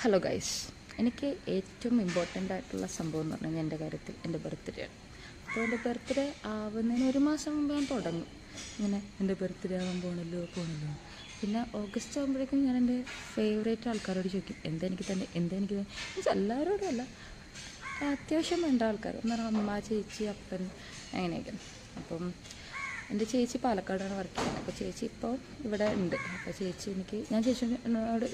Hello guys, എനിക്ക് ഏറ്റവും important ആയിട്ടുള്ള സംഭവം എന്ന് പറഞ്ഞാൽ എൻ്റെ കാര്യത്തിൽ എൻ്റെ ബർത്ത്ഡേ ആണ്. അപ്പോൾ എൻ്റെ ബർത്ത്ഡേ ആവുന്നതിന് ഒരു മാസം മുമ്പ് ഞാൻ തുടങ്ങും ഇങ്ങനെ എൻ്റെ ബർത്ത്ഡേ ആവാൻ പോകണല്ലോ. പിന്നെ ഓഗസ്റ്റ് ആകുമ്പോഴേക്കും ഞാൻ എൻ്റെ ഫേവറേറ്റ് ആൾക്കാരോട് ചോദിക്കും എന്താ എനിക്ക് മീൻസ് എല്ലാവരോടും അല്ല, അത്യാവശ്യം വേണ്ട ആൾക്കാർ എന്ന് പറഞ്ഞാൽ അമ്മ, ചേച്ചി, അപ്പൻ, അങ്ങനെയൊക്കെ. അപ്പം എൻ്റെ ചേച്ചി പാലക്കാടാണ് വർക്ക് ചെയ്യുന്നത്. അപ്പോൾ ചേച്ചി ഇപ്പോൾ ഇവിടെ ഉണ്ട്. അപ്പോൾ ഞാൻ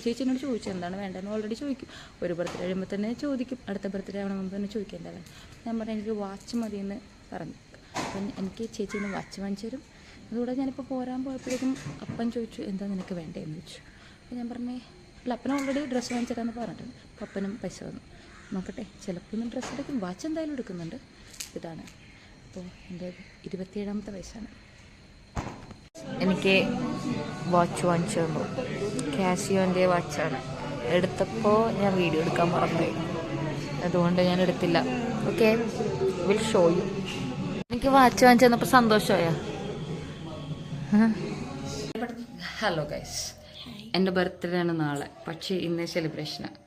ചേച്ചിനോട് ചോദിച്ചു എന്താണ് വേണ്ടതെന്ന് ഓൾറെഡി ചോദിക്കും. ഒരു ബർത്ത്ഡേ കഴിയുമ്പോൾ തന്നെ ചോദിക്കും, അടുത്ത ബർത്ത്ഡേ ആവണ മുമ്പ് തന്നെ ചോദിക്കും എന്താണ്. ഞാൻ പറഞ്ഞു എനിക്ക് വാച്ച് മതിയെന്ന് പറഞ്ഞു. അപ്പം എനിക്ക് ചേച്ചീന്ന് വാച്ച് വാങ്ങിച്ചു തരും. അതുകൂടെ ഞാനിപ്പോൾ പോരാൻ പോയപ്പോഴേക്കും അപ്പൻ ചോദിച്ചു എന്താ നിനക്ക് വേണ്ടതെന്ന് ചോദിച്ചു. അപ്പോൾ ഞാൻ പറഞ്ഞേ അല്ല, അപ്പനും ഓൾറെഡി ഡ്രസ്സ് വാങ്ങിച്ചു തരാമെന്ന് പറഞ്ഞിട്ടുണ്ട്. അപ്പോൾ അപ്പനും പൈസ വന്നു. നോക്കട്ടെ, ചിലപ്പോൾ ഒന്നും ഡ്രസ്സ് എടുക്കും, വാച്ച് എന്തായാലും എടുക്കുന്നുണ്ട്. ഇതാണ് അപ്പോൾ എൻ്റെ 27ാമത്തെ വയസ്സാണ്. എനിക്ക് വാച്ച് വാങ്ങിച്ചു തന്നു. കാസിയോൻ്റെ വാച്ചാണ്. എടുത്തപ്പോൾ ഞാൻ വീഡിയോ എടുക്കാൻ മറന്നുപോയി, അതുകൊണ്ട് ഞാൻ എടുത്തില്ല. Okay, will show you. എനിക്ക് വാച്ച് വാങ്ങിച്ചു തന്നപ്പോൾ സന്തോഷമായോ? ഹലോ ഗൈസ്, എൻ്റെ ബർത്ത്ഡേ ആണ് നാളെ, പക്ഷേ ഇന്ന് സെലിബ്രേഷനാണ്.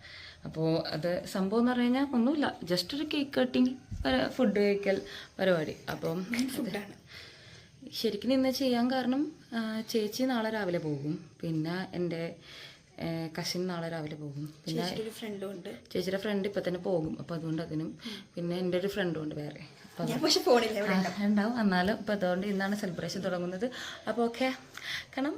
അപ്പോൾ അത് സംഭവം എന്ന് പറഞ്ഞു കഴിഞ്ഞാൽ ഒന്നുമില്ല, ജസ്റ്റ് ഒരു കേക്ക് കട്ടിങ്, ഫുഡ് കഴിക്കൽ പരിപാടി. അപ്പം ഫുഡാണ് ശരിക്കും ഇന്ന് ചെയ്യാൻ കാരണം ചേച്ചി നാളെ രാവിലെ പോകും, പിന്നെ എൻ്റെ കസിൻ നാളെ രാവിലെ പോകും, പിന്നെ ചേച്ചിയുടെ ഫ്രണ്ട് ഇപ്പം തന്നെ പോകും. അപ്പോൾ അതുകൊണ്ട് അതിനും പിന്നെ എൻ്റെ ഒരു ഫ്രണ്ടും ഉണ്ട് വേറെ, അപ്പം ഉണ്ടാവും. എന്നാലും ഇപ്പം അതുകൊണ്ട് ഇന്നാണ് സെലിബ്രേഷൻ തുടങ്ങുന്നത്. അപ്പോൾ ഓക്കെ കാണാം.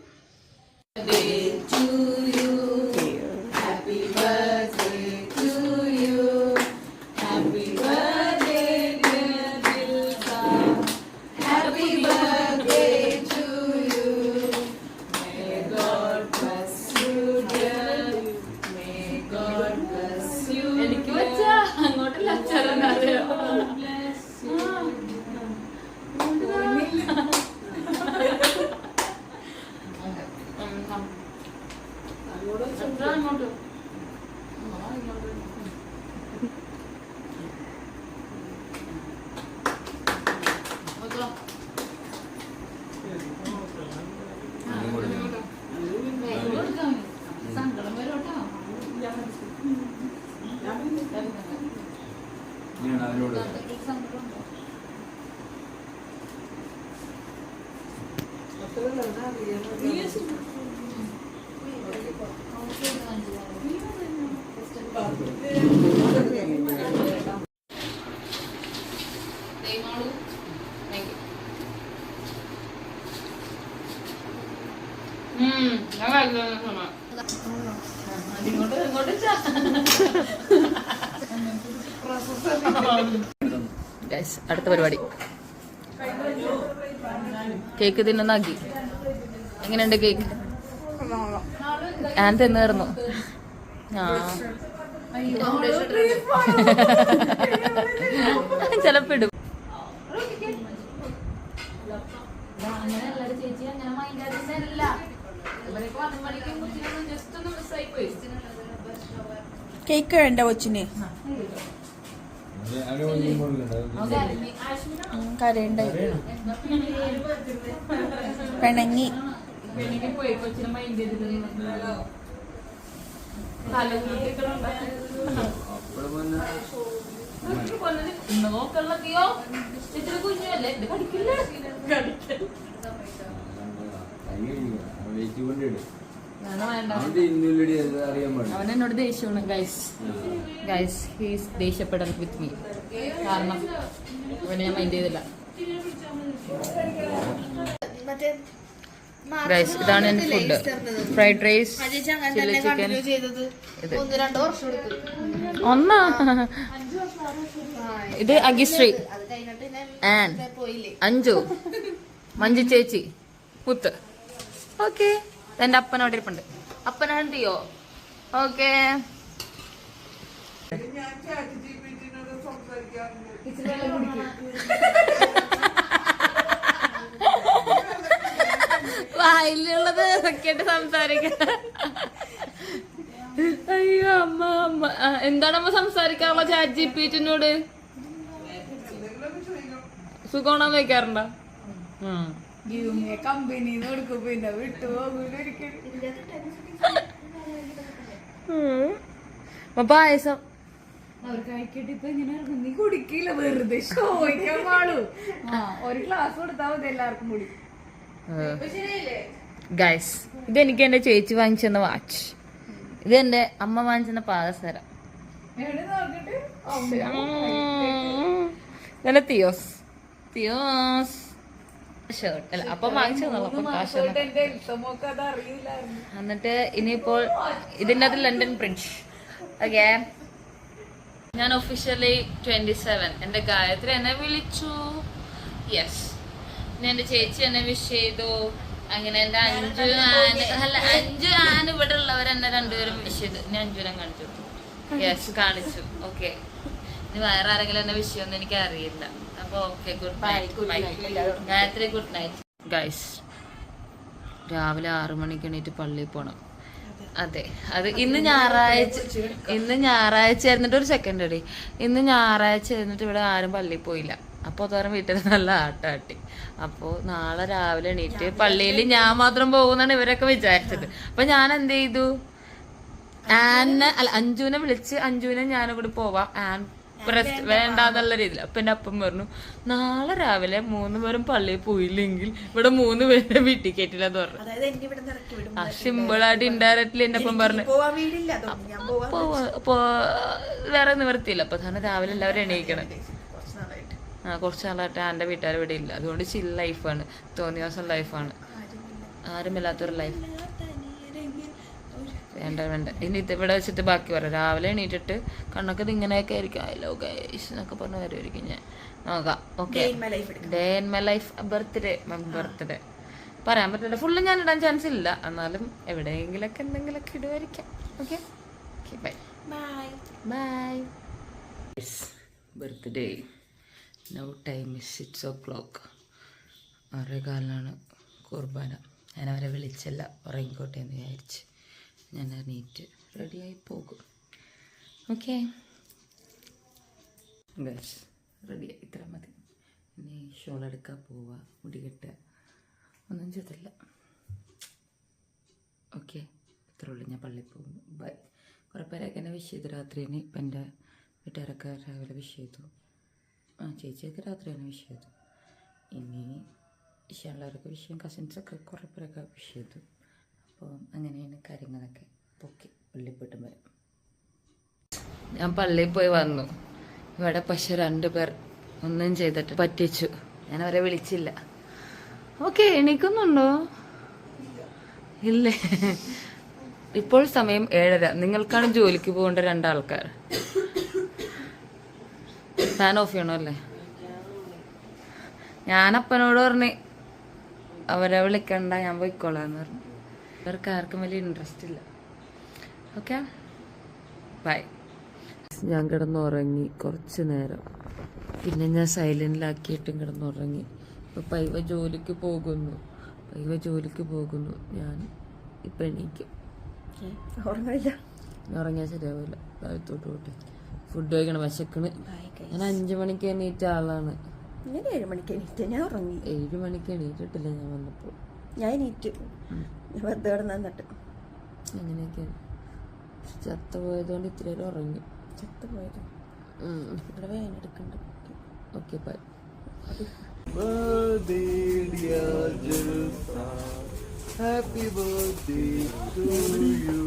അടുത്ത പരിപാടി കേക്ക് തിന്നുന്നാക്കി. എങ്ങനെയുണ്ട് കേക്ക്? ഞാൻ തിന്നായിരുന്നു. ചിലപ്പോ ഇടും. കേക്ക് വേണ്ട കൊച്ചിന്? കരയുണ്ടായി, പിണങ്ങി. അവൻ എന്നോട് ദേഷ്യമാണ് ഗൈസ് ഹീസ് ദേഷ്യപ്പെടാൻ വിത്ത് മീ. കാരണം അവനെ ഞാൻ മൈൻഡ് ചെയ്തില്ല. ഗൈസ് ഇതാണ് എൻ്റെ food. Fried rice, chilli chicken. ഇത് അഗിശ്രീ ആൻഡ് അഞ്ജു, മഞ്ജു ചേച്ചി, മുത്ത്. ഓക്കെ, എൻ്റെ അപ്പൻ അവിടെ ഇരിപ്പുണ്ട്. അപ്പനാണ് തീയോ. ഓക്കെ, വായിലുള്ളത് കേട്ട് സംസാരിക്ക. അയ്യോ അമ്മ എന്താണ് അമ്മ സംസാരിക്കാറുള്ള ചാറ്റ് ജിപിടിനോട്? സുഖമാണെന്ന് വെക്കാറുണ്ടോ? കമ്പനിന്ന് കൊടുക്കും, പിന്നെ വിട്ടുപോകൂല. പായസം അവർ കഴിക്കട്ടെ. ഇപ്പൊ ഇങ്ങനെ നീ കുടിക്കില്ല, വെറുതെ ചോദിക്കാൻ പാടൂ. ഒരു ഗ്ലാസ് കൊടുത്താൽ മതി എല്ലാവർക്കും കൂടി. ഗൈസ്, ഇതെനിക്ക് എന്റെ ചേച്ചി വാങ്ങിച്ചെന്ന വാച്ച്, ഇത് എന്റെ അമ്മ വാങ്ങിച്ചെന്ന പാദസരം, ഇതെന്റെ തിയോസ് ഷർട്ട് അല്ല അപ്പം വാങ്ങിച്ചതല്ലോ. അപ്പം കാശ് എന്നിട്ട് ഇനിയിപ്പോൾ ഇതിൻ്റെ അത് ലണ്ടൻ ബ്രിഡ്ജ്. ഓക്കെ, ഞാൻ ഒഫീഷ്യലി 27. എൻ്റെ ഗായത്രി എന്നെ വിളിച്ചു. യെസ്, പിന്നെ എൻ്റെ ചേച്ചി എന്നെ വിഷ് ചെയ്തു. അങ്ങനെ എൻ്റെ അഞ്ചു ആൻ ഇവിടെ ഉള്ളവർ എന്നെ രണ്ടുപേരും വിഷ് ചെയ്തു. ഞാൻ അഞ്ചുരം കാണിച്ചു. യെസ്, കാണിച്ചു. ഓക്കെ, ഇനി വേറെ ആരെങ്കിലും എന്നെ വിഷ് ചെയ്യുമെന്ന് എനിക്ക് അറിയില്ല. അപ്പോൾ okay, good night Gayathri, good night. Guys, രാവിലെ 6 മണിക്ക് എണീറ്റ് പള്ളിയിൽ പോകണം. അതെ, അത് ഇന്ന് ഞായറാഴ്ച ആയിരുന്നിട്ട് ഒരു സെക്കൻഡ് അടി, ഇന്ന് ഞായറാഴ്ച ആയിരുന്നിട്ട് ഇവിടെ ആരും പള്ളിയിൽ പോയില്ല. അപ്പോൾ അതോരം വീട്ടിൽ നല്ല ആട്ടാട്ടി. അപ്പോൾ നാളെ രാവിലെ എണീറ്റ് പള്ളിയിൽ ഞാൻ മാത്രം പോകുന്നാണ് ഇവരൊക്കെ വിചാരിച്ചത്. അപ്പൊ ഞാൻ എന്ത് ചെയ്തു, അഞ്ജുവിനെ വിളിച്ച് അഞ്ജുവിനെ ഞാനും കൂടി പോവാം, ആൻ വേണ്ടാന്നുള്ള രീതിയിൽ. അപ്പൊ എന്റെ അപ്പം പറഞ്ഞു, നാളെ രാവിലെ 3 പേരും പള്ളിയിൽ പോയില്ലെങ്കിൽ ഇവിടെ 3 പേരെ വീട്ടിൽ കയറ്റില്ലെന്ന് പറഞ്ഞു. ആ സിമ്പിളായിട്ട് ഇൻഡയറക്ട്ലി എന്റെ അപ്പം പറഞ്ഞു. വേറെ നിവർത്തിയില്ല. അപ്പൊ തന്നെ രാവിലെ എല്ലാവരും എണീക്കണം. കുറച്ച് നാളായിട്ട് എന്റെ വീട്ടുകാർ ഇവിടെ ഇല്ല, അതുകൊണ്ട് ചിൽ ലൈഫാണ്, തോന്നിയ ദിവസം ലൈഫാണ്, ആരുമില്ലാത്തൊരു ലൈഫ്. വേണ്ട ഇനി ഇവിടെ വെച്ചിട്ട് ബാക്കി പറയാം. രാവിലെ എണീറ്റിട്ട് കണ്ണൊക്കെ ഇങ്ങനെയൊക്കെ ആയിരിക്കും, ഐ ലവ് ഗൈസ് എന്നൊക്കെ പറഞ്ഞ് വരുമായിരിക്കും. ഞാൻ നോക്കാം. Okay, day in my life, birthday പറയാൻ പറ്റില്ല, ഫുള്ള് ഞാൻ ഇടാൻ ചാൻസ് ഇല്ല, എന്നാലും എവിടെയെങ്കിലൊക്കെ എന്തെങ്കിലുമൊക്കെ ഇടുമായിരിക്കാം. Okay, bye bye. Birthday now time is 6 o'clock. 6:15 കുർബാന. ഞാൻ അവരെ വിളിച്ചല്ല, ഉറങ്ങിക്കോട്ടെ എന്ന് വിചാരിച്ച് ഞാൻ എണീറ്റ് റെഡിയായി പോകും. ഓക്കെ ഗൈസ്, റെഡിയായി, ഇത്ര മതി. ഇനി ഷോൾ എടുക്കാൻ പോവുക, മുടി കെട്ടുക, ഒന്നും ചെയ്തില്ല. ഓക്കെ, ഇത്രേ ഉള്ളൂ. ഞാൻ പള്ളിയിൽ പോകുന്നു. ബൈ. കുറേ പേരൊക്കെ എന്നെ വിഷ് ചെയ്തു രാത്രിന്. ഇപ്പം എൻ്റെ വീട്ടുകാരൊക്കെ രാവിലെ വിഷ് ചെയ്തു. ചേച്ചിയൊക്കെ രാത്രിയാണ് വിഷ് ചെയ്തു. ഇനി ഇഷ്ടമുള്ളവരൊക്കെ വിഷ് ചെയ്യും. കസിൻസൊക്കെ കുറേ പേരൊക്കെ വിഷ് ചെയ്തു. അപ്പോൾ അങ്ങനെയാണ് കാര്യങ്ങളൊക്കെ. പൊക്കി പള്ളിയിൽ പോയിട്ട് വരാം. ഞാൻ പള്ളിയിൽ പോയി വന്നു. ഇവിടെ പക്ഷെ 2 പേർ ഒന്നും ചെയ്തിട്ട് പറ്റിച്ചു. ഞാൻ അവരെ വിളിച്ചില്ല. ഓക്കെ, എണീക്കുന്നുണ്ടോ? ഇല്ലേ? ഇപ്പോൾ സമയം 7:30. നിങ്ങൾക്കാണ് ജോലിക്ക് പോകേണ്ട 2 ആൾക്കാർ. Fan of ചെയ്യണമല്ലേ? ഞാനപ്പനോട് പറഞ്ഞ് അവരെ വിളിക്കണ്ട, ഞാൻ പോയിക്കോളാന്ന് പറഞ്ഞു. ഇവർക്ക് ആർക്കും വലിയ ഇൻട്രസ്റ്റ് ഇല്ല. Okay, bye. ഞാൻ കിടന്നുറങ്ങി കുറച്ച് നേരം, പിന്നെ ഞാൻ സൈലൻറ്റിലാക്കിയിട്ടും കിടന്നുറങ്ങി. ഇപ്പോൾ പൈവ ജോലിക്ക് പോകുന്നു. ഞാൻ ഇപ്പം എണീക്കും. ഉറങ്ങിയാൽ ശരിയാവില്ല. താഴത്തോട്ട് പോട്ടെ, ഫുഡ് കഴിക്കണം, വിശക്കണ്. ഞാൻ 5 മണിക്ക് എണീറ്റ ആളാണ്. 7 മണിക്ക് എണീറ്റ്, ഞാൻ ഉറങ്ങി. 7 മണിക്ക് എണീറ്റിട്ടില്ല ഞാൻ വന്നപ്പോൾ. ഞാൻ എണീറ്റ് വെറുതെ കിടന്നിട്ട് അങ്ങനെയൊക്കെയാണ്. ചത്ത പോയതുകൊണ്ട് ഇത്തിരി നേരം ഉറങ്ങി. ചത്ത പോയത് ഇവിടെ വേദന എടുക്കുന്നുണ്ട്. Okay, bye. Happy birthday to you.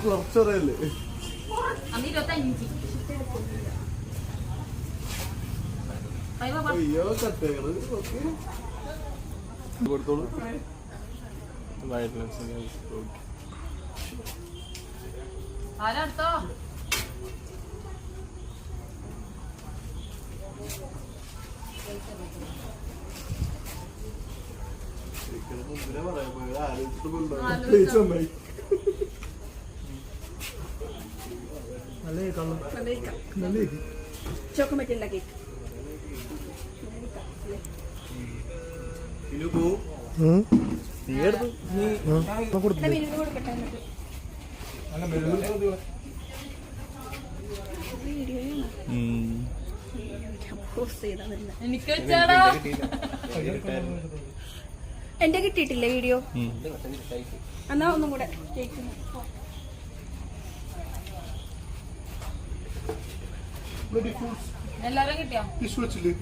കുറച്ചറിയല്ലേ? അയ്യോ, കട്ടകള് കൊടുത്തോളൂ. ചോക്ലേറ്റ് ഉണ്ടാക്കി കൊടുക്കട്ടെ. പോസ്റ്റ് ചെയ്താ എനിക്ക് വെച്ചാടാ എന്റെ കിട്ടിയിട്ടില്ല വീഡിയോ. എന്നാ ഒന്നും കൂടെ കേൾക്കുന്നു. Bloody fools. എല്ലാരും കിട്ടിയോ? This was chili.